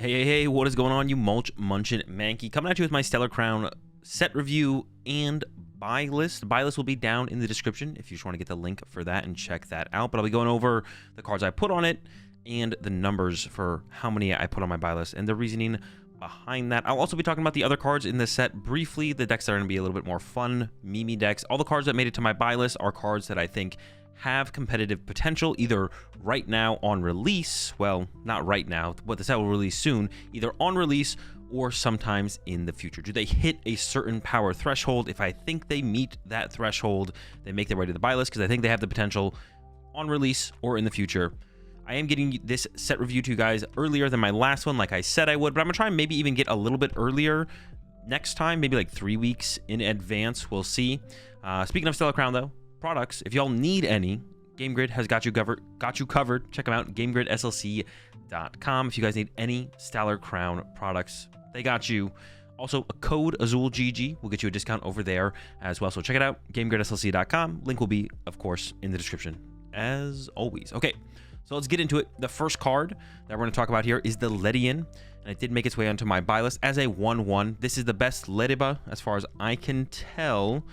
Hey, what is going on, you mulch munchin manky? Coming at you with my Stellar Crown set review and buy list. Buy list will be down in the description if you just want to get the link for that and check that out. But I'll be going over the cards I put on it and the numbers for how many I put on my buy list and the reasoning behind that. I'll also be talking about the other cards in the set briefly. The decks that are going to be a little bit more fun, Mimi decks. All the cards that made it to my buy list are cards that I think have competitive potential, either right now on release, well, not right now, but the set will release soon, either on release or sometimes in the future. Do they hit a certain power threshold? If I think they meet that threshold, they make their way to the buy list because I think they have the potential on release or in the future. I am getting this set review to you guys earlier than my last one, like I said I would, but I'm gonna try and maybe even get a little bit earlier next time, maybe like 3 weeks in advance. We'll see. Speaking of Stellar Crown though, products, if y'all need any, GameGrid has got you covered. Check them out, GameGridSLC.com. If you guys need any Stellar Crown products, they got you. Also, a code AzulGG will get you a discount over there as well. So check it out, GameGridSLC.com. Link will be, of course, in the description as always. Okay, so let's get into it. The first card that we're going to talk about here is the Ledian, and it did make its way onto my buy list as a 1/1. This is the best Lediba as far as I can tell.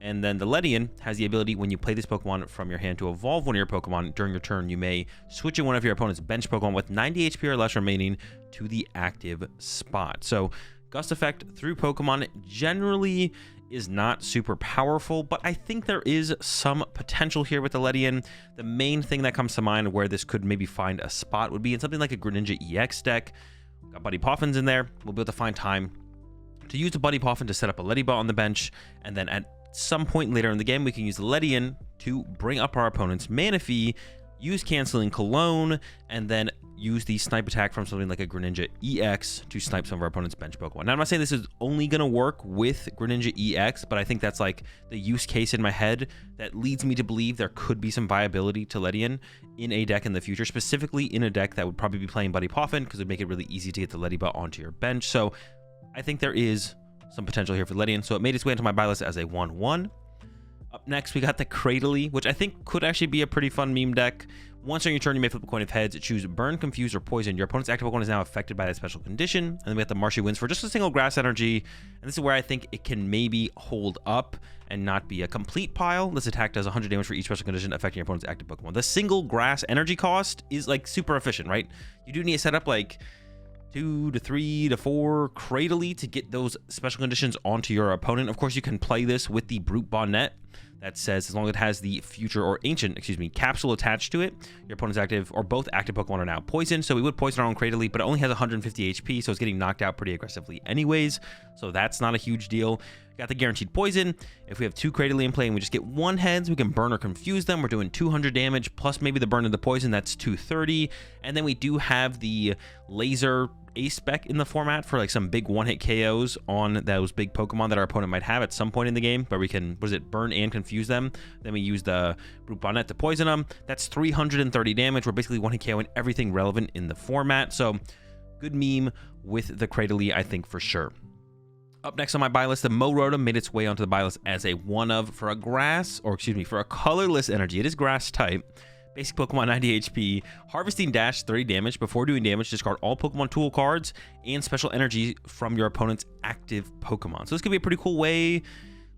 And then the Ledian has the ability, when you play this Pokemon from your hand, to evolve one of your Pokemon during your turn. You may switch in one of your opponent's bench Pokemon with 90 HP or less remaining to the active spot. So Gust Effect through Pokemon generally is not super powerful, but I think there is some potential here with the Ledian. The main thing that comes to mind where this could maybe find a spot would be in something like a Greninja EX deck. Got Buddy Poffins in there. We'll be able to find time to use the Buddy Poffin to set up a Lediba on the bench, and then at some point later in the game, we can use the Ledian to bring up our opponent's Manaphy, use Canceling Cologne, and then use the Snipe attack from something like a Greninja EX to snipe some of our opponent's bench Pokemon. Now, I'm not saying this is only going to work with Greninja EX, but I think that's like the use case in my head that leads me to believe there could be some viability to Ledian in a deck in the future, specifically in a deck that would probably be playing Buddy Poffin, because it would make it really easy to get the Lediba onto your bench. So I think there is some potential here for Ledian, so it made its way into my buy list as a 1/1. Up next, we got the Cradily, which I think could actually be a pretty fun meme deck. Once on your turn, you may flip a coin of heads, choose Burn, Confuse, or Poison. Your opponent's active Pokemon is now affected by that special condition. And then we got the Marshy Winds for just a single grass energy. And this is where I think it can maybe hold up and not be a complete pile. This attack does 100 damage for each special condition affecting your opponent's active Pokemon. The single grass energy cost is like super efficient, right? You do need to set up like 2 to 3 to 4 Cradily to get those special conditions onto your opponent. Of course, you can play this with the Brute Bonnet that says as long as it has the future or ancient, capsule attached to it, your opponent's active or both active Pokemon are now poisoned. So we would poison our own Cradily, but it only has 150 HP, so it's getting knocked out pretty aggressively anyways. So that's not a huge deal. Got the guaranteed poison. If we have 2 Cradily in play and we just get 1 heads, we can burn or confuse them. We're doing 200 damage plus maybe the burn of the poison. That's 230. And then we do have the laser A-spec in the format for like some big one-hit KOs on those big Pokemon that our opponent might have at some point in the game, where we can, burn and confuse them. Then we use the Brute Bonnet to poison them. That's 330 damage. We're basically one-hit KOing everything relevant in the format. So good meme with the Cradily, I think, for sure. Up next on my buy list, the Morotom made its way onto the buy list as a 1/of for a for a colorless energy. It is grass type. Basic Pokemon, 90 HP. Harvesting Dash, 30 damage. Before doing damage, discard all Pokemon tool cards and special energy from your opponent's active Pokemon. So this could be a pretty cool way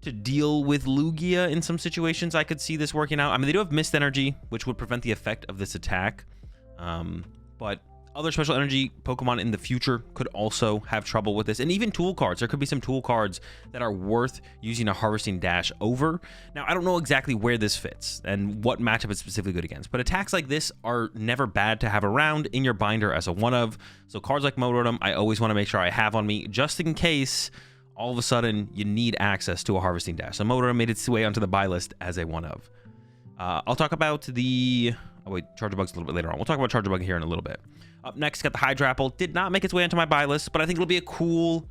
to deal with Lugia in some situations. I could see this working out. I mean, they do have Mist Energy, which would prevent the effect of this attack. But other special energy Pokemon in the future could also have trouble with this. And even tool cards. There could be some tool cards that are worth using a Harvesting Dash over. Now, I don't know exactly where this fits and what matchup it's specifically good against, but attacks like this are never bad to have around in your binder as a 1/of. So cards like Morotom, I always want to make sure I have on me, just in case all of a sudden you need access to a Harvesting Dash. So Morotom made its way onto the buy list as a 1/of. I'll talk about the... Oh wait, Charger Bug's a little bit later on. We'll talk about Charger Bug here in a little bit. Up next, got the Hydrapple. Did not make its way onto my buy list, but I think it'll be a cool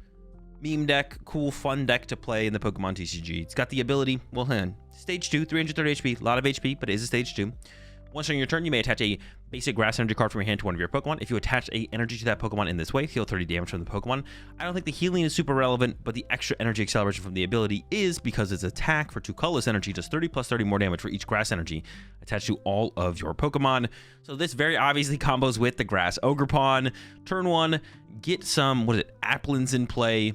meme deck, cool fun deck to play in the Pokemon TCG. It's got the ability, well, stage 2, 330 HP, a lot of HP, but it is a stage 2. Once during your turn, you may attach a basic grass energy card from your hand to one of your Pokemon. If you attach a energy to that Pokemon in this way, heal 30 damage from the Pokemon. I don't think the healing is super relevant, but the extra energy acceleration from the ability is, because its attack for 2 colorless energy does 30 plus 30 more damage for each grass energy attached to all of your Pokemon. So this very obviously combos with the grass Ogerpon. Turn 1, get some, Applins in play.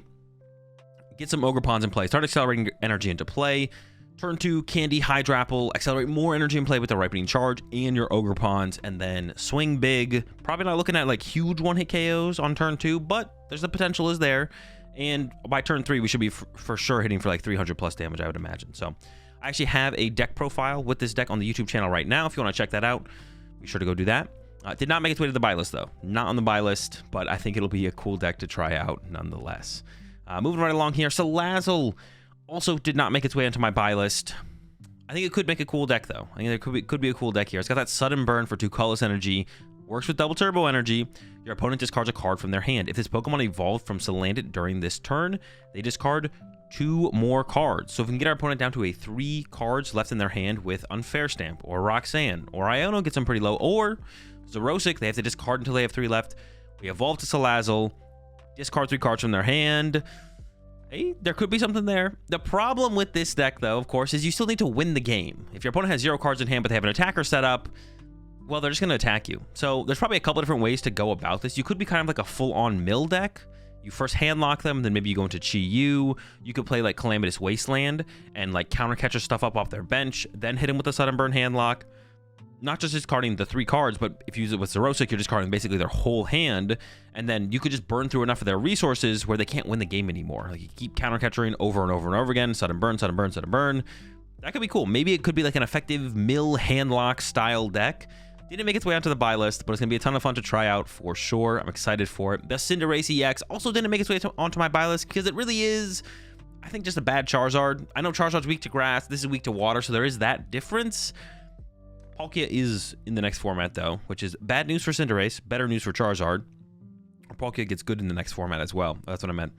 Get some Ogerpons in play. Start accelerating energy into play. Turn 2, Candy, Hydrapple, accelerate more energy in play with the Ripening Charge and your Ogerpons, and then swing big. Probably not looking at like huge one-hit KOs on turn 2, but there's the potential is there. And by turn 3, we should be for sure hitting for like 300 plus damage, I would imagine. So I actually have a deck profile with this deck on the YouTube channel right now. If you want to check that out, be sure to go do that. Did not make its way to the buy list though. Not on the buy list, but I think it'll be a cool deck to try out nonetheless. Moving right along here, Salazzle also did not make its way into my buy list. I think it could make a cool deck, though. I think there could be a cool deck here. It's got that sudden burn for 2 colorless energy. Works with double turbo energy. Your opponent discards a card from their hand. If this Pokemon evolved from Salandit during this turn, they discard 2 more cards. So if we can get our opponent down to a 3 cards left in their hand with Unfair Stamp, or Roxanne, or Iono gets them pretty low, or Xerosic, they have to discard until they have 3 left. We evolve to Salazzle, discard 3 cards from their hand. Hey, there could be something there. The problem with this deck, though, of course, is you still need to win the game. If your opponent has 0 cards in hand, but they have an attacker set up, well, they're just going to attack you. So there's probably a couple different ways to go about this. You could be kind of like a full-on mill deck. You first handlock them, then maybe you go into Chi-Yu. You could play like Calamitous Wasteland and like counter catcher stuff up off their bench, then hit him with a sudden burn handlock. Not just discarding the 3 cards, but if you use it with Xerosic, you're discarding basically their whole hand, and then you could just burn through enough of their resources where they can't win the game anymore. Like you keep counter catchering over and over and over again, sudden burn, sudden burn, sudden burn. That could be cool. Maybe it could be like an effective mill handlock style deck. Didn't make its way onto the buy list, but it's gonna be a ton of fun to try out for sure. I'm excited for it. The Cinderace EX also didn't make its way onto my buy list because it really is, I think, just a bad Charizard. I know Charizard's weak to grass. This is weak to water, so there is that difference. Palkia is in the next format, though, which is bad news for Cinderace, better news for Charizard. Palkia gets good in the next format as well. That's what I meant.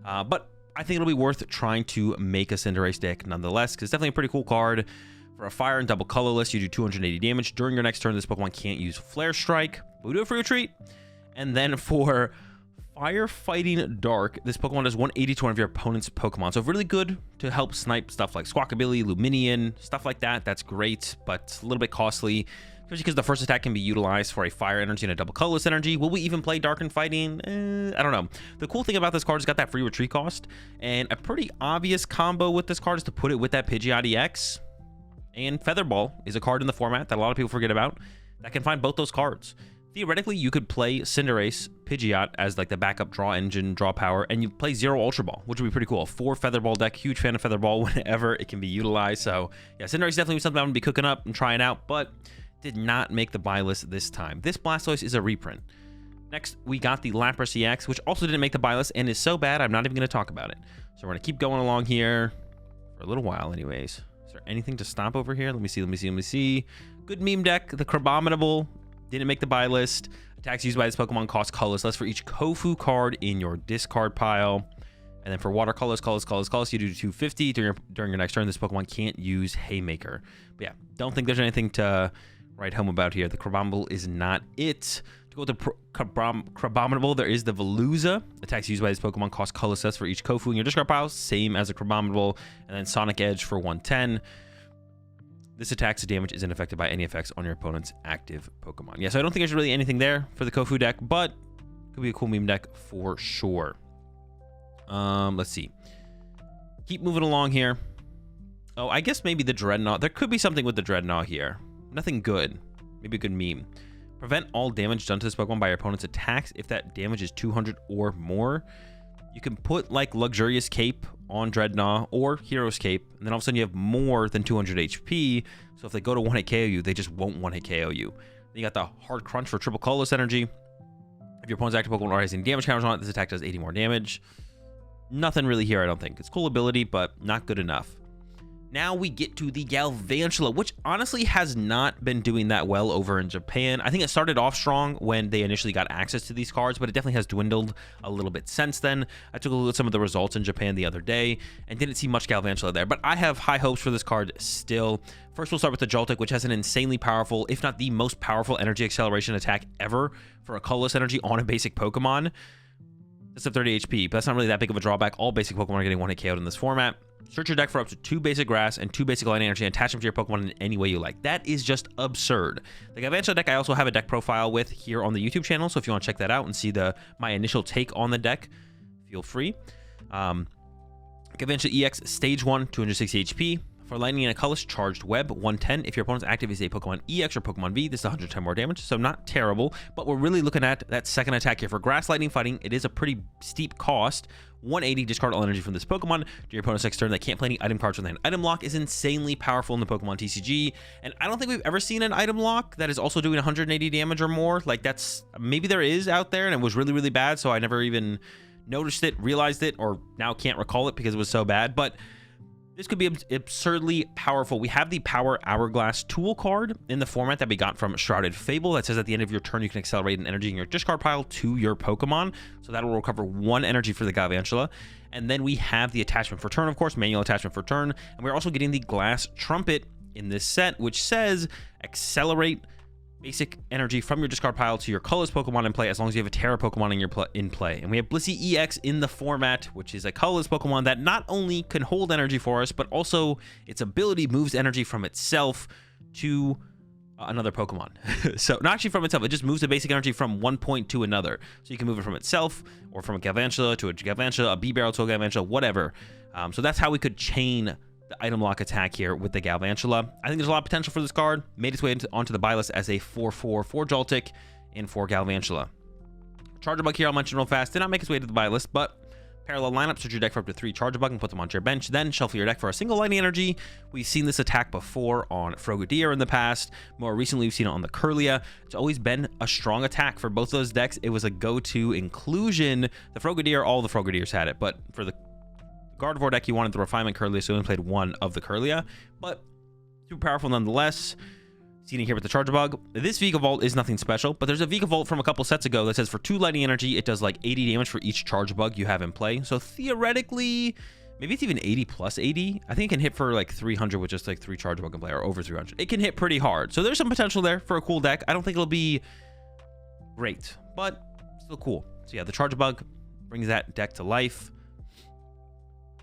But I think it'll be worth trying to make a Cinderace deck nonetheless, because it's definitely a pretty cool card. For a fire and double colorless, you do 280 damage. During your next turn, this Pokemon can't use Flare Strike, but we do it for your treat. And then for Firefighting Dark, this Pokemon does 180 to one of your opponent's Pokemon. So really good to help snipe stuff like Squawkabilly, Luminion, stuff like that. That's great, but a little bit costly, especially because the first attack can be utilized for a fire energy and a double colorless energy. Will we even play Dark and Fighting? I don't know. The cool thing about this card is it's got that free retreat cost, and a pretty obvious combo with this card is to put it with that Pidgeot EX. And Featherball is a card in the format that a lot of people forget about that can find both those cards. Theoretically, you could play Cinderace, Pidgeot as like the backup draw engine, draw power, and you play 0 Ultra Ball, which would be pretty cool. 4 Featherball deck, huge fan of Featherball whenever it can be utilized. So yeah, Cinderace is definitely something I'm gonna be cooking up and trying out, but did not make the buy list this time. This Blastoise is a reprint. Next, we got the Lapras EX, which also didn't make the buy list and is so bad, I'm not even gonna talk about it. So we're gonna keep going along here for a little while anyways. Is there anything to stop over here? Let me see. Good meme deck, the Crabominable. Didn't make the buy list. Attacks used by this Pokemon cost colorless for each Kofu card in your discard pile. And then for water colors, you do 250. During your next turn, this Pokemon can't use Haymaker. But yeah, don't think there's anything to write home about here. The Crabominable is not it. To go with the Crabominable, there is the Veluza. Attacks used by this Pokemon cost colorless for each Kofu in your discard pile. Same as the Crabominable. And then Sonic Edge for 110. This attack's damage isn't affected by any effects on your opponent's active Pokemon. Yeah, so I don't think there's really anything there for the Kofu deck, but could be a cool meme deck for sure. Let's see. Keep moving along here. Oh, I guess maybe the Dreadnought. There could be something with the Dreadnought here. Nothing good. Maybe a good meme. Prevent all damage done to this Pokemon by your opponent's attacks if that damage is 200 or more. You can put like Luxurious Cape on Dreadnought or Hero's Cape, and then all of a sudden you have more than 200 HP. So if they go to 1-hit KO you, they just won't 1-hit KO you. Then you got the Hard Crunch for triple colorless energy. If your opponent's active Pokemon already has any damage counters on it, this attack does 80 more damage. Nothing really here, I don't think. It's cool ability, but not good enough. Now we get to the Galvantula, which honestly has not been doing that well over in Japan. I think it started off strong when they initially got access to these cards, but it definitely has dwindled a little bit since then. I took a look at some of the results in Japan the other day and didn't see much Galvantula there, but I have high hopes for this card still. First, we'll start with the Joltik, which has an insanely powerful, if not the most powerful energy acceleration attack ever for a colorless energy on a basic Pokemon. It's a 30 HP, but that's not really that big of a drawback. All basic Pokemon are getting 1-hit KO'd in this format. Search your deck for up to 2 basic grass and 2 basic lightning energy and attach them to your Pokemon in any way you like. That is just absurd. The Galvantula deck I also have a deck profile with here on the YouTube channel, so if you want to check that out and see my initial take on the deck, feel free. Galvantula EX Stage 1, 260 HP. For Lightning and a Colorless, Charged Web, 110. If your opponent's active is a Pokemon EX or Pokemon V, this is 110 more damage, so not terrible. But we're really looking at that second attack here. For Grass Lightning Fighting, it is a pretty steep cost. 180, discard all energy from this Pokemon to your opponent's next turn that can't play any item cards with an item lock is insanely powerful in the Pokemon TCG. And I don't think we've ever seen an item lock that is also doing 180 damage or more. Like, that's, maybe there is out there, and it was really, really bad, so I never even noticed it, realized it, or now can't recall it because it was so bad. But this could be absurdly powerful. We have the Power Hourglass tool card in the format that we got from Shrouded Fable that says at the end of your turn, you can accelerate an energy in your discard pile to your Pokemon. So that will recover 1 energy for the Galvantula. And then we have the attachment for turn, of course, manual attachment for turn. And we're also getting the Glass Trumpet in this set, which says accelerate basic energy from your discard pile to your colorless Pokemon in play as long as you have a Tera Pokemon in play. And we have Blissey EX in the format, which is a colorless Pokemon that not only can hold energy for us, but also its ability moves energy from itself to another Pokemon. So not actually from itself, it just moves the basic energy from one point to another. So you can move it from itself or from a Galvantula to a Galvantula, a B-Barrel to a Galvantula, whatever. So that's how we could chain the item lock attack here with the Galvantula. I think there's a lot of potential for this card. Made its way onto the buy list as a 4/4 for Joltik and for Galvantula. Charjabug here I'll mention real fast. Did not make its way to the buy list, but parallel lineup, search your deck for up to 3 Charjabug and put them onto your bench. Then shuffle your deck for a single lightning energy. We've seen this attack before on Frogadier in the past. More recently, we've seen it on the Curlia. It's always been a strong attack for both those decks. It was a go-to inclusion. The Frogadier, all the Frogadiers had it, but for the Gardevoir deck, you wanted the Refinement Curlia, so we only played 1 of the Curlia, but super powerful nonetheless. Seen it here with the Charjabug. This Vikavolt is nothing special, but there's a Vikavolt from a couple sets ago that says for 2 lightning energy, it does like 80 damage for each Charjabug you have in play. So theoretically, maybe it's even 80 plus 80. I think it can hit for like 300 with just like 3 Charjabug in play, or over 300. It can hit pretty hard. So there's some potential there for a cool deck. I don't think it'll be great, but still cool. So yeah, the Charjabug brings that deck to life.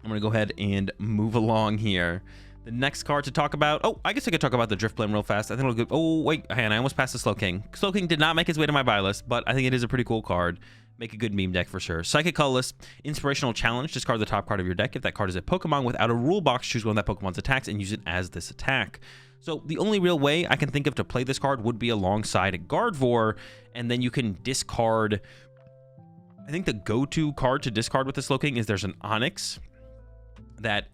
I'm going to go ahead and move along here. The next card to talk about... Oh, I guess I could talk about the Driftblim real fast. I think it'll go... Oh, wait. Hang on. I almost passed the Slowking. Slowking did not make its way to my buy list, but I think it is a pretty cool card. Make a good meme deck for sure. Psychic Colorless, Inspirational Challenge. Discard the top card of your deck. If that card is a Pokemon without a rule box, choose one of that Pokemon's attacks and use it as this attack. So the only real way I can think of to play this card would be alongside Gardevoir, and then you can discard... I think the go-to card to discard with the Slowking is there's an Onix that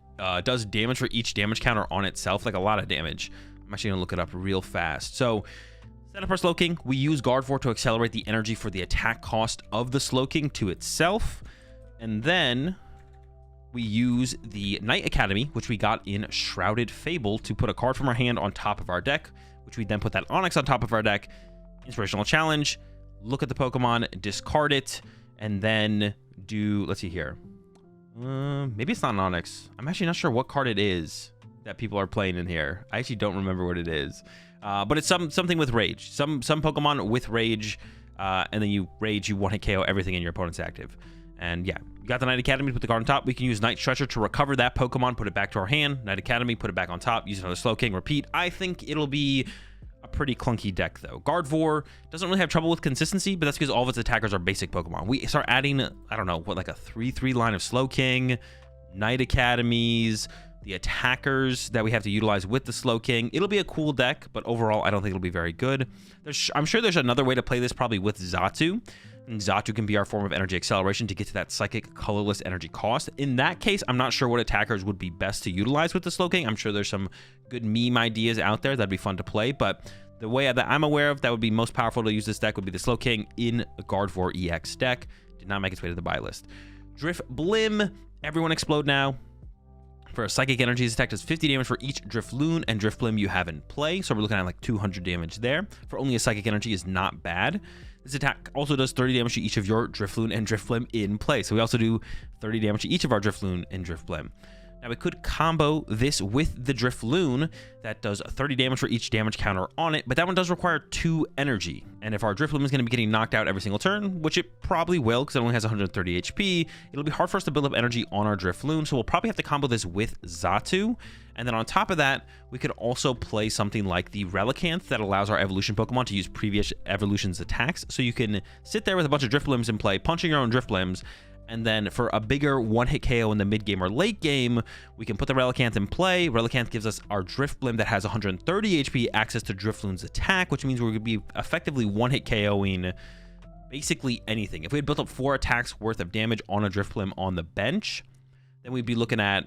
does damage for each damage counter on itself, like a lot of damage. I'm actually gonna look it up real fast. So set up our Slowking. We use Gardevoir to accelerate the energy for the attack cost of the Slowking to itself, and then we use the Knight Academy, which we got in Shrouded Fable, to put a card from our hand on top of our deck, which we then put that Onix on top of our deck. Inspirational Challenge, look at the Pokemon, discard it, and then do, let's see here. Maybe it's not an Onix. I'm actually not sure what card it is that people are playing in here. I actually don't remember what it is. But it's something with Rage. Some Pokemon with Rage, and then you Rage, you one-hit KO everything in your opponent's active. And yeah, you got the Knight Academy, put the card on top. We can use Night Stretcher to recover that Pokemon, put it back to our hand. Knight Academy, put it back on top, use another Slowking, repeat. I think it'll be a pretty clunky deck though. Gardevoir doesn't really have trouble with consistency, but that's because all of its attackers are basic Pokemon. We start adding, I don't know, what, like a 3/3 line of Slowking, Knight Academies, the attackers that we have to utilize with the Slowking. It'll be a cool deck, but overall, I don't think it'll be very good. I'm sure there's another way to play this, probably with Xatu. And Xatu can be our form of energy acceleration to get to that psychic colorless energy cost. In that case, I'm not sure what attackers would be best to utilize with the Slowking. I'm sure there's some good meme ideas out there that'd be fun to play, but the way that I'm aware of that would be most powerful to use this deck would be the Slowking in a Gardevoir EX deck. Did not make its way to the buy list. Driftblim, everyone explode now. For a Psychic Energy, this attack does 50 damage for each Drifloon and Drifblim you have in play. So we're looking at like 200 damage there. For only a Psychic Energy is not bad. This attack also does 30 damage to each of your Drifloon and Drifblim in play. So we also do 30 damage to each of our Drifloon and Drifblim. Now we could combo this with the Drifloon that does 30 damage for each damage counter on it, but that one does require 2 energy. And if our Drifloon is going to be getting knocked out every single turn, which it probably will because it only has 130 HP, it'll be hard for us to build up energy on our Drifloon, so we'll probably have to combo this with Xatu. And then on top of that, we could also play something like the Relicanth that allows our evolution Pokemon to use previous evolution's attacks. So you can sit there with a bunch of Drifblims in play, punching your own Drifblims, and then for a bigger one-hit KO in the mid-game or late game, we can put the Relicanth in play. Relicanth gives us our Drifblim that has 130 HP access to Drifloon's attack, which means we're going to be effectively one-hit KOing basically anything. If we had built up 4 attacks worth of damage on a Drifblim on the bench, then we'd be looking at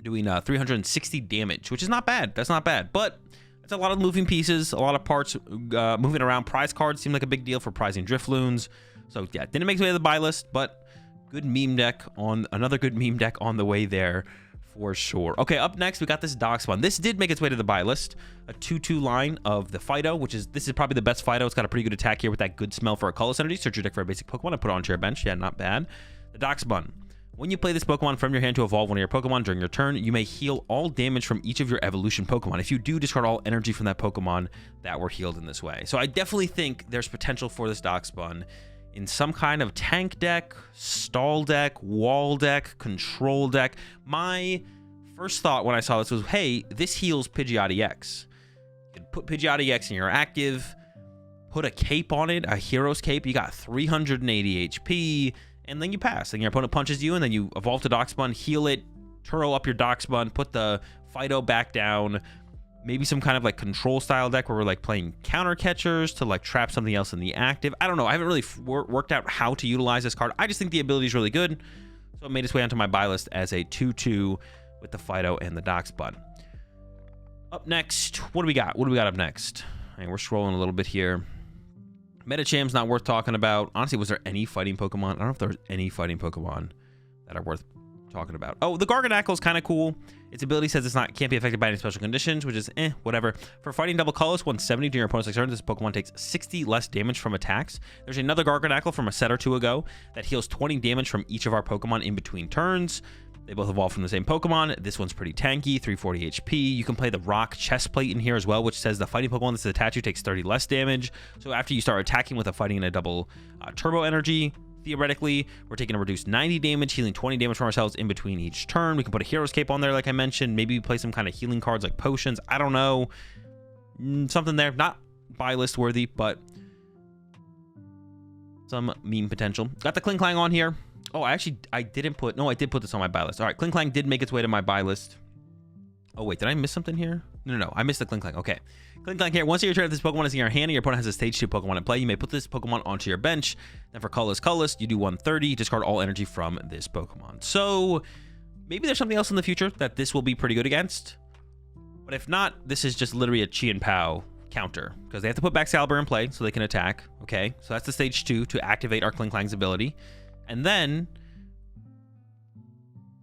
doing 360 damage, which is not bad. That's not bad, but it's a lot of moving pieces, a lot of parts moving around. Prize cards seem like a big deal for prizing Drifloons. So yeah, didn't make its way to the buy list, but good meme deck on another good meme deck on the way there for sure. Okay, up next we got this Dachsbun. This did make its way to the buy list. A 2/2 line of the Fido, this is probably the best Fido. It's got a pretty good attack here with that good smell for a colorless energy. Search your deck for a basic Pokemon and put it onto your bench. Yeah, not bad. The Dachsbun. When you play this Pokemon from your hand to evolve one of your Pokemon during your turn, you may heal all damage from each of your evolution Pokemon. If you do, discard all energy from that Pokemon that were healed in this way. So I definitely think there's potential for this Dachsbun in some kind of tank deck, stall deck, wall deck, control deck. My first thought when I saw this was, hey, this heals Pidgeotty X. You can put Pidgeotty X in your active, put a cape on it, a hero's cape. You got 380 HP, and then you pass. And your opponent punches you, and then you evolve to Dachsbun, heal it, Turo up your Dachsbun, put the Fido back down. Maybe some kind of like control style deck where we're like playing counter catchers to like trap something else in the active. I don't know. I haven't really worked out how to utilize this card. I just think the ability is really good. So it made its way onto my buy list as a 2/2 with the Fido and the Dachsbun. Up next, what do we got? What do we got up next? I mean, we're scrolling a little bit here. Metacham's not worth talking about. Honestly, was there any fighting Pokemon? I don't know if there's any fighting Pokemon that are worth talking about. Oh, the Garganacl is kind of cool. Its ability says can't be affected by any special conditions, which is whatever. For fighting double colors, 170 during your opponent's next turn, this Pokemon takes 60 less damage from attacks. There's another Garganacl from a set or two ago that heals 20 damage from each of our Pokemon in between turns. They both evolve from the same Pokemon. This one's pretty tanky, 340 HP. You can play the Rock Chest Plate in here as well, which says the fighting Pokemon that's attached to you takes 30 less damage. So after you start attacking with a fighting and a double turbo energy, theoretically, we're taking a reduced 90 damage, healing 20 damage from ourselves in between each turn. We can put a Hero's Cape on there, like I mentioned. Maybe play some kind of healing cards like potions. I don't know. Something there. Not buy list worthy, but some meme potential. Got the Klinklang on here. Oh, I did put this on my buy list. All right, Klinklang did make its way to my buy list. Oh, wait, did I miss something here? No, I missed the Klinklang. Okay. Klinklang here. Once your turn, if this Pokemon is in your hand and your opponent has a stage 2 Pokemon in play, you may put this Pokemon onto your bench. Then for colorless, you do 130, discard all energy from this Pokemon. So maybe there's something else in the future that this will be pretty good against. But if not, this is just literally a Chi and Pao counter, because they have to put Baxcalibur in play so they can attack. Okay, so that's the stage 2 to activate our Klinklang's ability. And then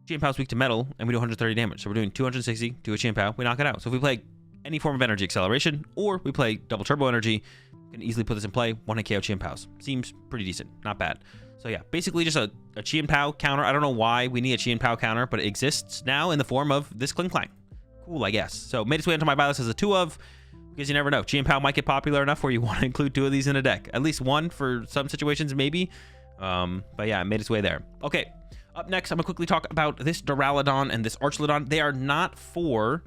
Chi and Pao's weak to metal, and we do 130 damage. So we're doing 260 to a Chi and Pao. We knock it out. So if we play any form of energy acceleration, or we play double turbo energy, we can easily put this in play. 1-hit KO Chi and Pao's. Seems pretty decent. Not bad. So yeah, basically just a Chi and Pao counter. I don't know why we need a Chi and Pao counter, but it exists now in the form of this Klinklang. Cool, I guess. So made its way into my buy list as a 2 of, because you never know. Chi and Pao might get popular enough where you want to include 2 of these in a deck. At least 1 for some situations, maybe. But yeah, it made its way there. Okay, up next, I'm gonna quickly talk about this Duraludon and this Archelon. They are not for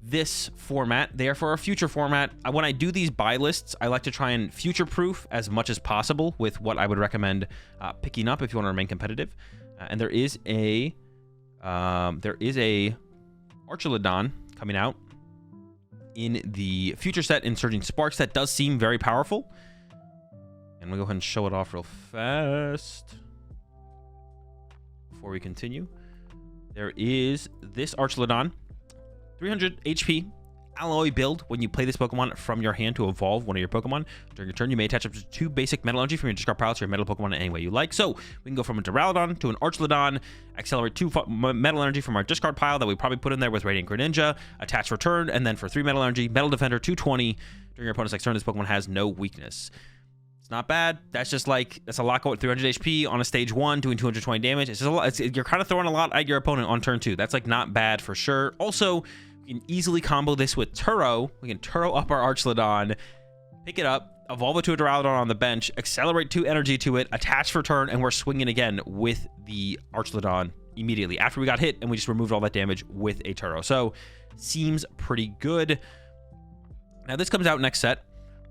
this format. They are for a future format. When I do these buy lists, I like to try and future-proof as much as possible with what I would recommend picking up if you want to remain competitive. And there is a Archelon coming out in the future set in Surging Sparks that does seem very powerful. And we'll go ahead and show it off real fast before we continue. There is this Archelon, 300 HP, alloy build. When you play this Pokemon from your hand to evolve one of your Pokemon during your turn, you may attach up to 2 basic metal energy from your discard pile to your metal Pokemon in any way you like. So we can go from a Duraludon to an Archludon, accelerate 2 metal energy from our discard pile that we probably put in there with Radiant Greninja, attach for turn, and then for 3 metal energy, Metal Defender 220. During your opponent's next turn, this Pokemon has no weakness. It's not bad. That's just like, that's a lot going 300 HP on a stage 1, doing 220 damage. It's just a lot. You're kind of throwing a lot at your opponent on turn 2. That's like not bad for sure. Also, we can easily combo this with Turo. We can Turo up our Archludon, pick it up, evolve it to a Duraludon on the bench, accelerate 2 energy to it, attach for turn, and we're swinging again with the Archludon immediately after we got hit, and we just removed all that damage with a Turo. So, seems pretty good. Now, this comes out next set,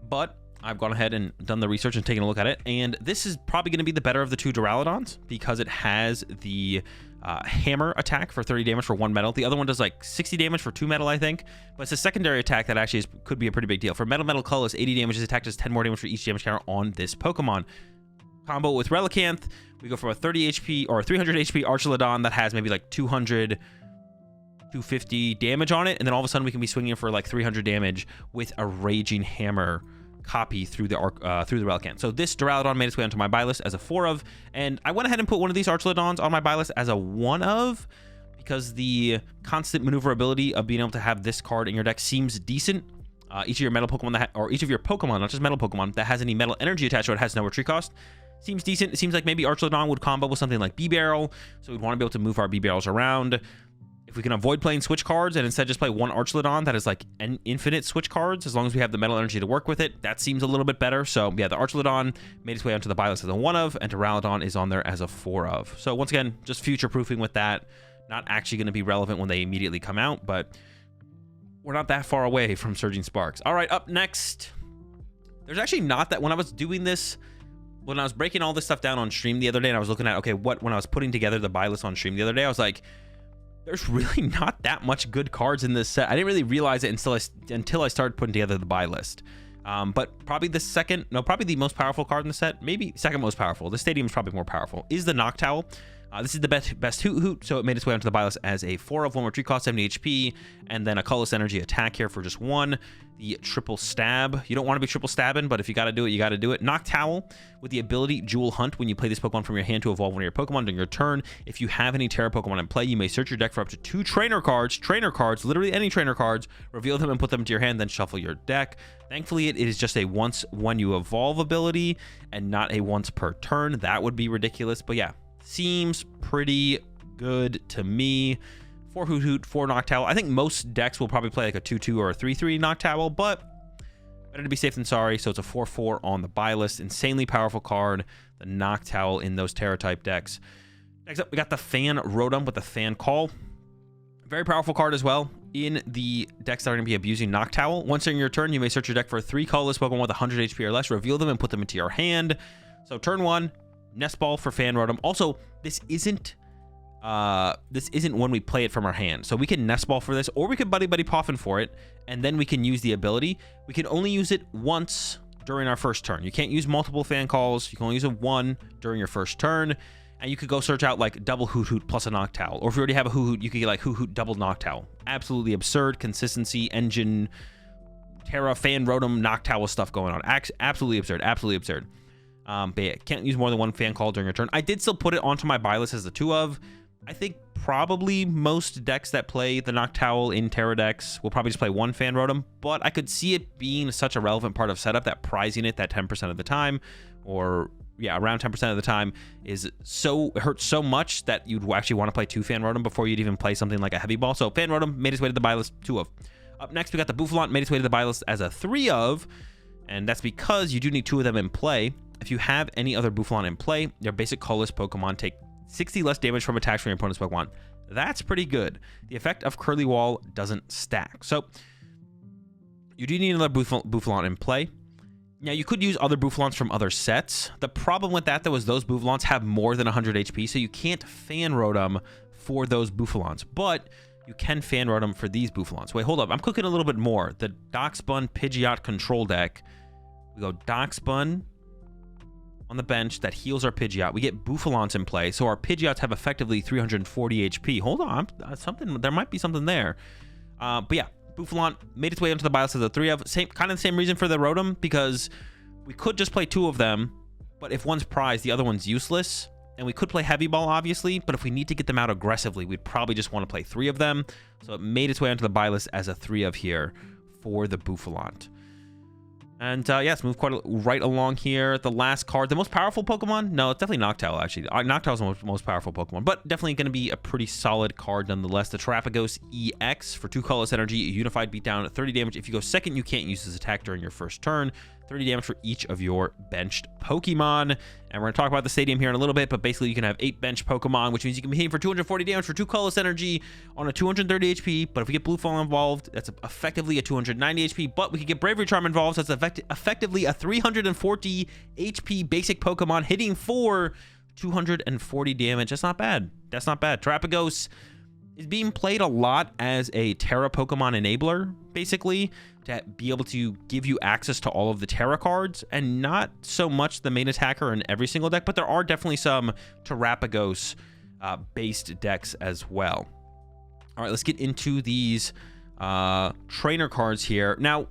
but I've gone ahead and done the research and taken a look at it, and this is probably going to be the better of the 2 Duraludons because it has the hammer attack for 30 damage for 1 metal. The other one does like 60 damage for 2 metal, I think, but it's a secondary attack that actually could be a pretty big deal. For metal colorless, 80 damage. This attack does 10 more damage for each damage counter on this Pokemon. Combo with Relicanth, we go for a 30 HP or 300 HP Archludon that has maybe like 200 250 damage on it, and then all of a sudden we can be swinging for like 300 damage with a Raging Hammer copy through the Relicanth. So this Duraludon made its way onto my buy list as a 4 of, and I went ahead and put one of these Archludons on my buy list as a 1 of because the constant maneuverability of being able to have this card in your deck seems decent. Each of your metal Pokemon or each of your Pokemon, not just metal Pokemon, that has any metal energy attached to it has no retreat cost. Seems decent. It seems like maybe Archludon would combo with something like B-Barrel, so we'd want to be able to move our B-Barrels around. If we can avoid playing switch cards and instead just play one Archludon that is like an infinite switch cards, as long as we have the metal energy to work with it, that seems a little bit better. So yeah, the Archludon made its way onto the buy list as a 1 of, and Duraludon is on there as a 4 of. So once again, just future proofing with that. Not actually going to be relevant when they immediately come out, but we're not that far away from Surging Sparks. All right, up next, there's actually not that. When I was doing this, when I was breaking all this stuff down on stream the other day, and I was looking at, okay, when I was putting together the buy list on stream the other day, I was like, there's really not that much good cards in this set. I didn't really realize it until I started putting together the buy list. But probably probably the most powerful card in the set, maybe second most powerful. The Stadium is probably more powerful, is the Noctowl. This is the best Hoot, so it made its way onto the buy list as a 4 of, 1 retreat cost, 70 HP, and then a colorless energy attack here for just 1. The triple stab. You don't want to be triple stabbing, but if you got to do it, you got to do it. Noctowl with the ability Jewel Hunt. When you play this Pokemon from your hand to evolve one of your Pokemon during your turn, if you have any Tera Pokemon in play, you may search your deck for up to 2 trainer cards, literally any trainer cards, reveal them and put them into your hand, then shuffle your deck. Thankfully, it is just a once when you evolve ability and not a once per turn. That would be ridiculous, but yeah. Seems pretty good to me. 4 Hoot, 4 Noctowl. I think most decks will probably play like a 2-2 or a 3-3 Noctowl, but better to be safe than sorry. So it's a 4-4 on the buy list. Insanely powerful card, the Noctowl in those Tera type decks. Next up, we got the Fan Rotom with the Fan Call. Very powerful card as well in the decks that are going to be abusing Noctowl. Once during your turn, you may search your deck for 3 colorless Pokemon with 100 HP or less, reveal them, and put them into your hand. So turn 1. Nest Ball for Fan Rotom. Also, this isn't when we play it from our hand. So we can Nest Ball for this, or we could Buddy Poffin for it, and then we can use the ability. We can only use it once during our first turn. You can't use multiple Fan Calls. You can only use it 1 during your first turn, and you could go search out like double Hoot plus a Noctowl. Or if you already have a Hoot, you could get like Hoot double Noctowl. Absolutely absurd consistency, engine, Tera, Fan Rotom, Noctowl stuff going on. Absolutely absurd. Absolutely absurd. But yeah, can't use more than 1 Fan Call during your turn. I did still put it onto my buy list as a 2 of. I think probably most decks that play the Noctowl in Tera decks will probably just play 1 Fan Rotom, but I could see it being such a relevant part of setup that prizing it that 10% of the time, or yeah, around 10% of the time, is it hurts so much that you'd actually want to play 2 Fan Rotom before you'd even play something like a Heavy Ball. So Fan Rotom made its way to the buy list, 2 of. Up next, we got the Bouffalant, made its way to the buy list as a 3 of, and that's because you do need 2 of them in play. If you have any other Bouffalant in play, your basic colorless Pokemon take 60 less damage from attacks from your opponent's Pokemon. That's pretty good. The effect of Curly Wall doesn't stack. So you do need another Bouffalant in play. Now, you could use other Bouffalants from other sets. The problem with that, though, is those Bouffalants have more than 100 HP, so you can't Fan Rotom for those Bouffalants, but you can Fan Rotom for these Bouffalants. Wait, hold up. I'm cooking a little bit more. The Dachsbun Pidgeot control deck. We go Dachsbun on the bench that heals our Pidgeot. We get Bouffalants in play, so our Pidgeots have effectively 340 HP. Hold on, there might be something there. But yeah, Bouffalant made its way onto the buy list as a 3 of. Kind of the same reason for the Rotom, because we could just play 2 of them, but if one's prized, the other one's useless. And we could play Heavy Ball, obviously, but if we need to get them out aggressively, we'd probably just want to play 3 of them. So it made its way onto the buy list as a 3 of here for the Bouffalant. And yes, move quite right along here. The last card, the most powerful Pokemon? No, it's definitely Noctowl, actually. Noctowl's the most powerful Pokemon, but definitely going to be a pretty solid card nonetheless. The Terapagos EX for 2 colorless energy, Unified Beatdown, 30 damage. If you go second, you can't use this attack during your first turn. 30 damage for each of your benched Pokemon. And we're going to talk about the stadium here in a little bit, but basically you can have 8 bench Pokemon, which means you can be hitting for 240 damage for 2 colorless energy on a 230 HP. But if we get Blue Fall involved, that's effectively a 290 HP. But we could get Bravery Charm involved, so that's effectively a 340 HP basic Pokemon hitting for 240 damage. That's not bad. That's not bad. Terapagos is being played a lot as a Tera Pokemon enabler, basically, to be able to give you access to all of the Tera cards, and not so much the main attacker in every single deck, but there are definitely some Terapagos based decks as well. All right, let's get into these trainer cards here. Now,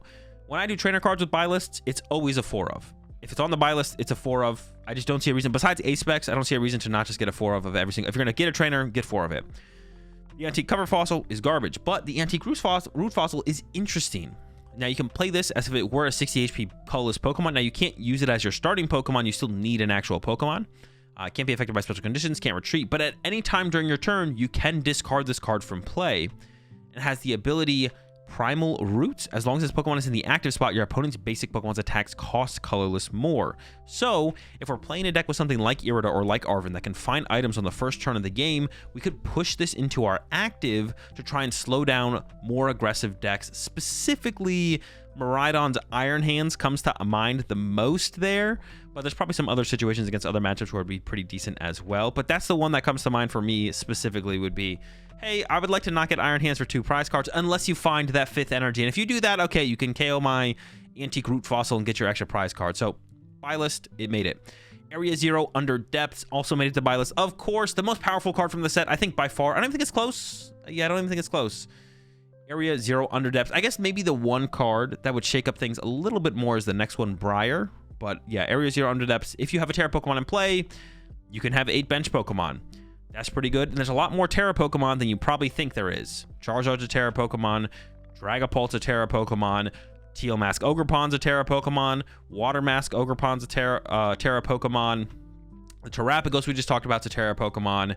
when I do trainer cards with buy lists, it's always a 4 of. If it's on the buy list, it's a 4 of. I just don't see a reason, besides A-Specs, I don't see a reason to not just get a 4 of every single. If you're going to get a trainer, get 4 of it. The Antique Cover Fossil is garbage, but the Antique Root Fossil is interesting. Now, you can play this as if it were a 60 HP colorless Pokemon. Now, you can't use it as your starting Pokemon. You still need an actual Pokemon. It can't be affected by special conditions, can't retreat, but at any time during your turn, you can discard this card from play. It has the ability Primal Roots. As long as this Pokemon is in the active spot, your opponent's basic Pokemon's attacks cost colorless more. So, if we're playing a deck with something like Irida or like Arven that can find items on the first turn of the game, we could push this into our active to try and slow down more aggressive decks. Specifically, Miraidon's Iron Hands comes to mind the most there, but there's probably some other situations against other matchups where it'd be pretty decent as well. But that's the one that comes to mind for me specifically, would be, hey, I would like to not get Iron Hands for 2 prize cards unless you find that 5th energy. And if you do that, okay, you can KO my Antique Root Fossil and get your extra prize card. So, buy list, it made it. Area 0 Under Depths also made it to buy list. Of course, the most powerful card from the set, I think by far. I don't even think it's close. Yeah, I don't even think it's close. Area 0 Under Depths. I guess maybe the one card that would shake up things a little bit more is the next one, Briar. But yeah, Area 0 Under Depths. If you have a Tera Pokemon in play, you can have 8 bench Pokemon. That's pretty good. And there's a lot more Tera Pokemon than you probably think there is. Charizard's a Tera Pokemon. Dragapult's a Tera Pokemon. Teal Mask Ogerpon's a Tera Pokemon. Water Mask Ogerpon's a Tera Pokemon. The Terapagos we just talked about is a Tera Pokemon.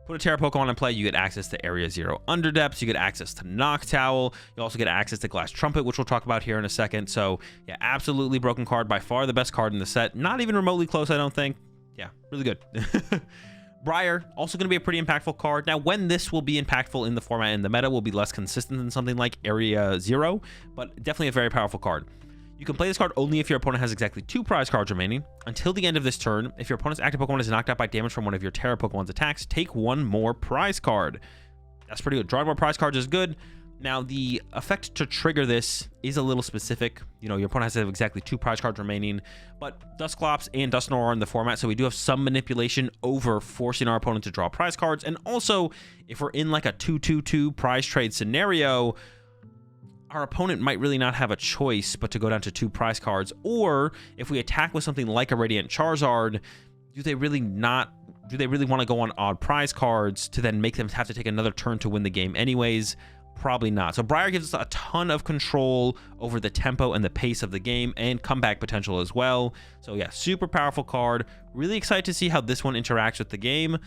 Put a Tera Pokemon in play, you get access to Area 0 Under Depths, you get access to Noctowl, you also get access to Glass Trumpet, which we'll talk about here in a second. So, yeah, absolutely broken card, by far the best card in the set. Not even remotely close, I don't think. Yeah, really good. Briar, also going to be a pretty impactful card. Now, when this will be impactful in the format and the meta will be less consistent than something like Area 0, but definitely a very powerful card. You can play this card only if your opponent has exactly 2 prize cards remaining. Until the end of this turn, if your opponent's active Pokemon is knocked out by damage from one of your Tera Pokemon's attacks, take 1 more prize card. That's pretty good. Drawing more prize cards is good. Now, the effect to trigger this is a little specific. You know, your opponent has to have exactly 2 prize cards remaining, but Dusclops and Dusknoir are in the format, so we do have some manipulation over forcing our opponent to draw prize cards. And also, if we're in like a 2-2-2 prize trade scenario, our opponent might really not have a choice but to go down to 2 prize cards. Or if we attack with something like a Radiant Charizard, do they really want to go on odd prize cards to then make them have to take another turn to win the game anyways? Probably not. So Briar gives us a ton of control over the tempo and the pace of the game, and comeback potential as well. So yeah, super powerful card. Really excited to see how this one interacts with the game.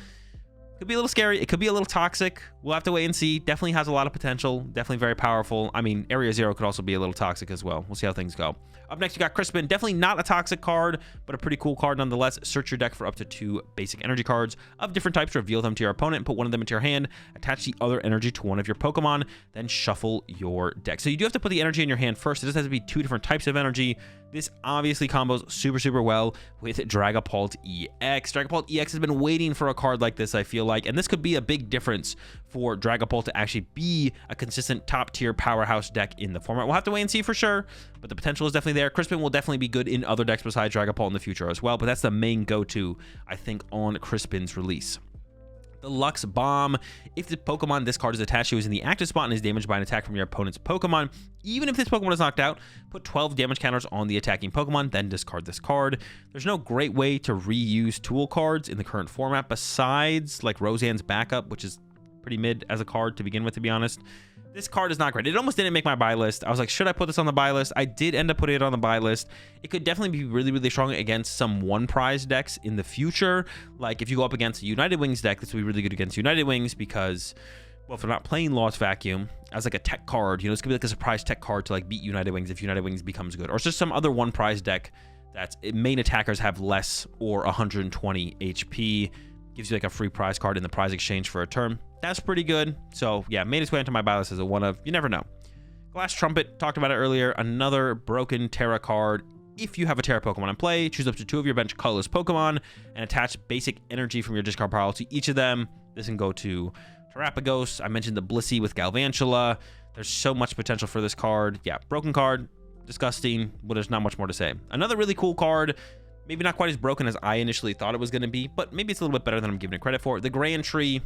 Could be a little scary. It could be a little toxic. We'll have to wait and see. Definitely has a lot of potential. Definitely very powerful. I mean, Area 0 could also be a little toxic as well. We'll see how things go. Up next, you got Crispin. Definitely not a toxic card, but a pretty cool card nonetheless. Search your deck for up to 2 basic energy cards of different types. Reveal them to your opponent. Put one of them into your hand. Attach the other energy to one of your Pokemon. Then shuffle your deck. So you do have to put the energy in your hand first. It does have to be 2 different types of energy. This obviously combos super well with Dragapult EX. Dragapult EX has been waiting for a card like this, I feel like, and this could be a big difference for Dragapult to actually be a consistent top-tier powerhouse deck in the format. We'll have to wait and see for sure, but the potential is definitely there. Crispin will definitely be good in other decks besides Dragapult in the future as well, but that's the main go-to, I think, on Crispin's release. The Lux Bomb. If the Pokemon this card is attached to is in the active spot and is damaged by an attack from your opponent's Pokemon, even if this Pokemon is knocked out, put 12 damage counters on the attacking Pokemon, then discard this card. There's no great way to reuse tool cards in the current format besides like Roseanne's Backup, which is pretty mid as a card to begin with, to be honest. This card is not great. It almost didn't make my buy list. I was like, should I put this on the buy list? I did end up putting it on the buy list. It could definitely be really, really strong against some one prize decks in the future. Like if you go up against a United Wings deck, this would be really good against United Wings because, well, if they're not playing Lost Vacuum as like a tech card, you know, it's gonna be like a surprise tech card to like beat United Wings if United Wings becomes good. Or it's just some other one prize deck that's main attackers have less or 120 HP. Gives you like a free prize card in the prize exchange for a turn. That's pretty good. So yeah, made its way into my buy list as a one of. You never know. Glass Trumpet, talked about it earlier. Another broken Tera card. If you have a Tera Pokemon in play, choose up to 2 of your bench colorless Pokemon and attach basic energy from your discard pile to each of them. This can go to Terapagos. I mentioned the Blissey with Galvantula. There's so much potential for this card. Yeah, broken card. Disgusting, but there's not much more to say. Another really cool card. Maybe not quite as broken as I initially thought it was going to be, but maybe it's a little bit better than I'm giving it credit for. The Grand Tree,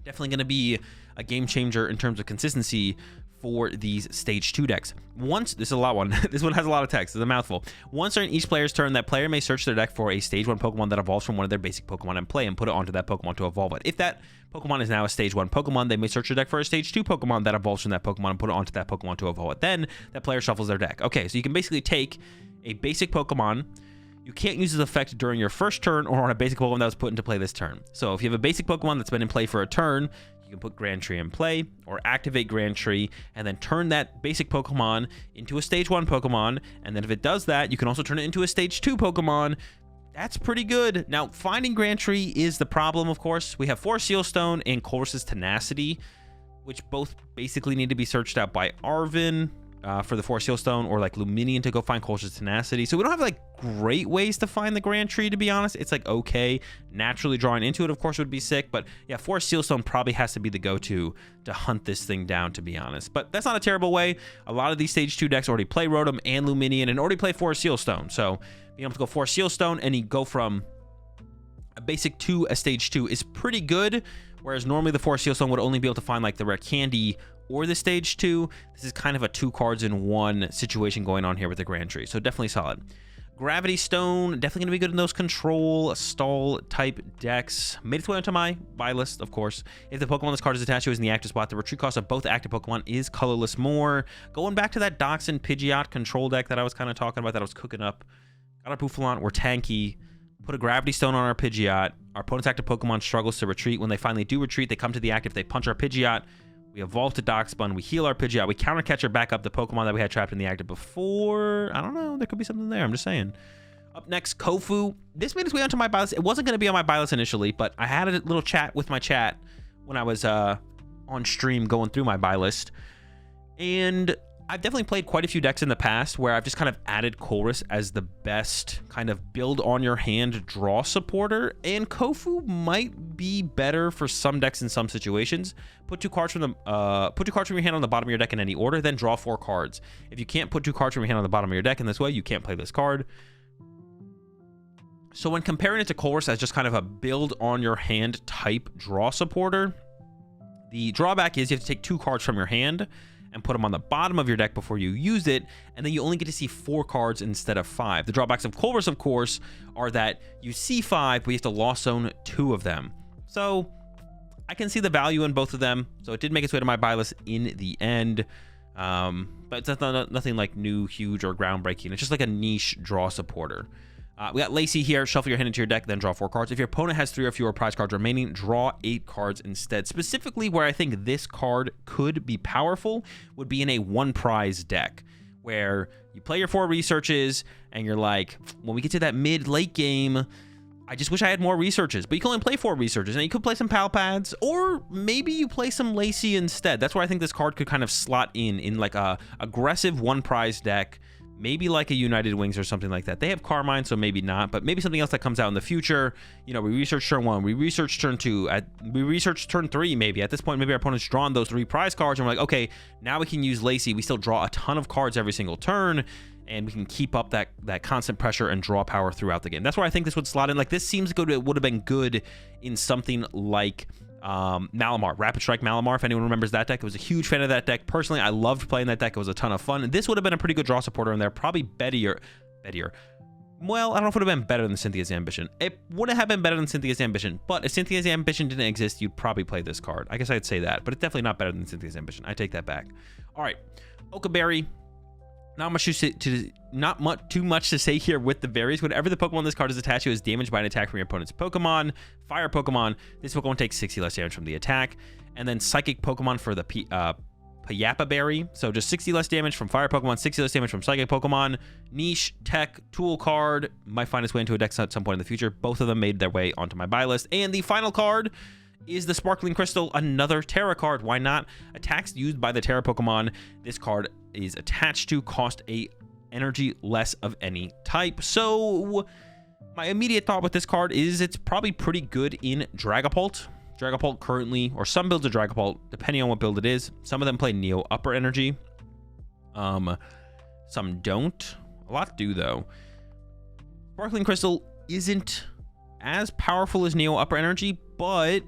definitely going to be a game changer in terms of consistency for these stage 2 decks. Once, this is a lot one. This one has a lot of text. It's a mouthful. Once during each player's turn, that player may search their deck for a stage 1 Pokemon that evolves from one of their basic Pokemon in play and put it onto that Pokemon to evolve it. If that Pokemon is now a stage 1 Pokemon, they may search their deck for a stage 2 Pokemon that evolves from that Pokemon and put it onto that Pokemon to evolve it. Then that player shuffles their deck. Okay, so you can basically take a basic Pokemon. You can't use this effect during your first turn or on a basic Pokemon that was put into play this turn. So if you have a basic Pokemon that's been in play for a turn, you can put Grand Tree in play or activate Grand Tree and then turn that basic Pokemon into a stage 1 Pokemon. And then if it does that, you can also turn it into a stage 2 Pokemon. That's pretty good. Now, finding Grand Tree is the problem, of course. We have 4 Seal Stone and Colress's Tenacity, which both basically need to be searched out by Arvin. For the 4 Seal Stone, or like Luminion to go find Colress's Tenacity. So we don't have like great ways to find the Grand Tree, to be honest. It's like okay. Naturally drawing into it, of course, would be sick. But yeah, 4 Seal Stone probably has to be the go-to to hunt this thing down, to be honest. But that's not a terrible way. A lot of these stage 2 decks already play Rotom and Luminion and already play 4 Seal Stone. So being able to go 4 Seal Stone and you go from a basic to a stage 2 is pretty good. Whereas normally the 4 Seal Stone would only be able to find like the rare candy or the stage 2. This is kind of a 2 cards in 1 situation going on here with the Grand Tree. So definitely solid. Gravity Stone, definitely going to be good in those control, stall type decks. Made its way onto my buy list, of course. If the Pokemon this card is attached to is in the active spot, the retreat cost of both active Pokemon is colorless more. Going back to that Dachsbun Pidgeot control deck that I was kind of talking about, that I was cooking up. Got our Bouffalant, we're tanky. Put a Gravity Stone on our Pidgeot. Our opponent's active Pokemon struggles to retreat. When they finally do retreat, they come to the active, they punch our Pidgeot. We evolve to Dachsbun, we heal our Pidgeot, we counter catcher back up the Pokemon that we had trapped in the active before. I don't know, there could be something there, I'm just saying. Up next, Kofu. This made its way onto my buy list. It wasn't going to be on my buy list initially, but I had a little chat with my chat when I was on stream going through my buy list. And I've definitely played quite a few decks in the past where I've just kind of added Colress as the best kind of build on your hand draw supporter, and Kofu might be better for some decks in some situations. Put 2 cards from your hand on the bottom of your deck in any order, then draw 4 cards. If you can't put 2 cards from your hand on the bottom of your deck in this way, you can't play this card. So when comparing it to Colress as just kind of a build on your hand type draw supporter, the drawback is you have to take 2 cards from your hand and put them on the bottom of your deck before you use it, and then you only get to see 4 cards instead of 5. The drawbacks of Colress, of course, are that you see 5, but you have to Lost Zone 2 of them. So I can see the value in both of them, so it did make its way to my buy list in the end. But it's nothing like new, huge, or groundbreaking. It's just like a niche draw supporter. We got Lacey here. Shuffle your hand into your deck, then draw 4 cards. If your opponent has 3 or fewer prize cards remaining, draw 8 cards instead. Specifically, where I think this card could be powerful would be in a 1 prize deck, where you play your 4 researches, and you're like, when we get to that mid-late game, I just wish I had more researches. But you can only play 4 researches, and you could play some Pal Pads, or maybe you play some Lacey instead. That's where I think this card could kind of slot in like a aggressive 1 prize deck. Maybe like a United Wings or something like that. They have Carmine, so maybe not, but maybe something else that comes out in the future. You know, we research turn 1, we research turn 2, we research turn 3 maybe. At this point, maybe our opponent's drawn those 3 prize cards, and we're like, okay, now we can use Lacey. We still draw a ton of cards every single turn, and we can keep up that constant pressure and draw power throughout the game. That's where I think this would slot in. Like, this seems good. It would have been good in something like Malamar, Rapid Strike Malamar, if anyone remembers that deck. I was a huge fan of that deck. Personally, I loved playing that deck. It was a ton of fun. And this would have been a pretty good draw supporter in there. Probably better. Well, I don't know if it would have been better than Cynthia's Ambition. It would have been better than Cynthia's Ambition, but if Cynthia's Ambition didn't exist, you'd probably play this card. I guess I'd say that, but it's definitely not better than Cynthia's Ambition. I take that back. All right, Okaberry. Not too much to say here with the berries. Whenever the Pokemon this card is attached to is damaged by an attack from your opponent's Pokemon, fire Pokemon, this Pokemon takes 60 less damage from the attack, and then Psychic Pokemon for the Payapa Berry. So just 60 less damage from fire Pokemon, 60 less damage from Psychic Pokemon. Niche, Tech, Tool card. Might find its way into a deck at some point in the future. Both of them made their way onto my buy list. And the final card is the Sparkling Crystal, another Tera card. Why not? Attacks used by the Tera Pokemon this card is attached to cost a energy less of any type. So my immediate thought with this card is it's probably pretty good in Dragapult. Dragapult currently, or some builds of Dragapult, depending on what build it is. Some of them play Neo Upper Energy. Some don't. A lot do, though. Sparkling Crystal isn't as powerful as Neo Upper Energy, but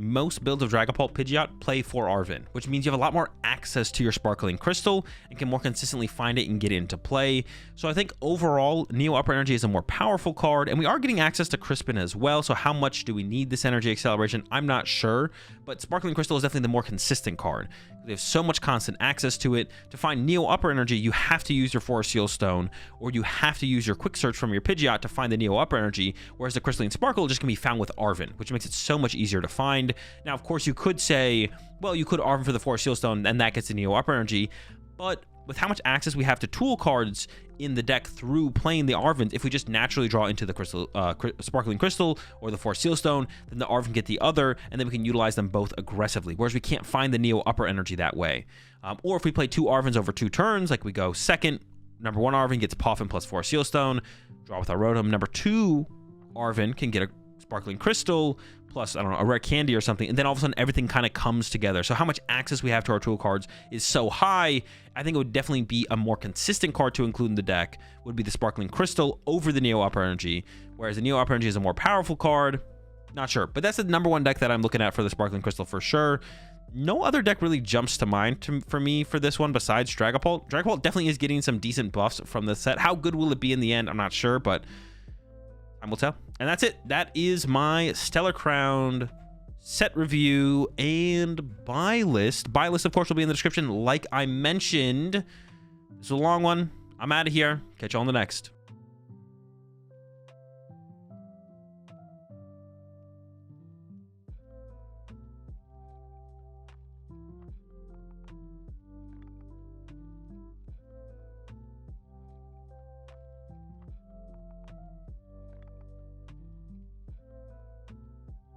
most builds of Dragapult Pidgeot play for Arven, which means you have a lot more access to your Sparkling Crystal and can more consistently find it and get it into play. So I think overall, Neo Upper Energy is a more powerful card, and we are getting access to Crispin as well. So how much do we need this energy acceleration? I'm not sure, but Sparkling Crystal is definitely the more consistent card. We have so much constant access to it. To find Neo Upper Energy, you have to use your Forest Seal Stone, or you have to use your Quick Search from your Pidgeot to find the Neo Upper Energy, whereas the Crystalline Sparkle just can be found with Arven, which makes it so much easier to find. Now, of course, you could say, well, you could Arven for the Forest Seal Stone, and that gets the Neo Upper Energy, but with how much access we have to tool cards in the deck through playing the Arvens, if we just naturally draw into the Sparkling Crystal or the Forest Seal Stone, then the Arven get the other, and then we can utilize them both aggressively, whereas we can't find the Neo Upper Energy that way. Or if we play 2 Arvens over 2 turns, like we go second, number 1 Arven gets Puffin plus Forest Seal Stone, draw with our Rotom. Number 2 Arven can get a Sparkling Crystal plus, I don't know, a rare candy or something, and then all of a sudden everything kind of comes together. So how much access we have to our tool cards is so high, I think it would definitely be a more consistent card to include in the deck, would be the Sparkling Crystal over the Neo Upper Energy, whereas the Neo Upper Energy is a more powerful card. Not sure, but that's the number 1 deck that I'm looking at for the Sparkling Crystal for sure. No other deck really jumps to mind for me for this one besides Dragapult. Dragapult definitely is getting some decent buffs from the set. How good will it be in the end? I'm not sure, but time will tell. And that's it. That is my Stellar Crown set review and buy list. Buy list, of course, will be in the description, like I mentioned. This is a long one. I'm out of here. Catch you on the next.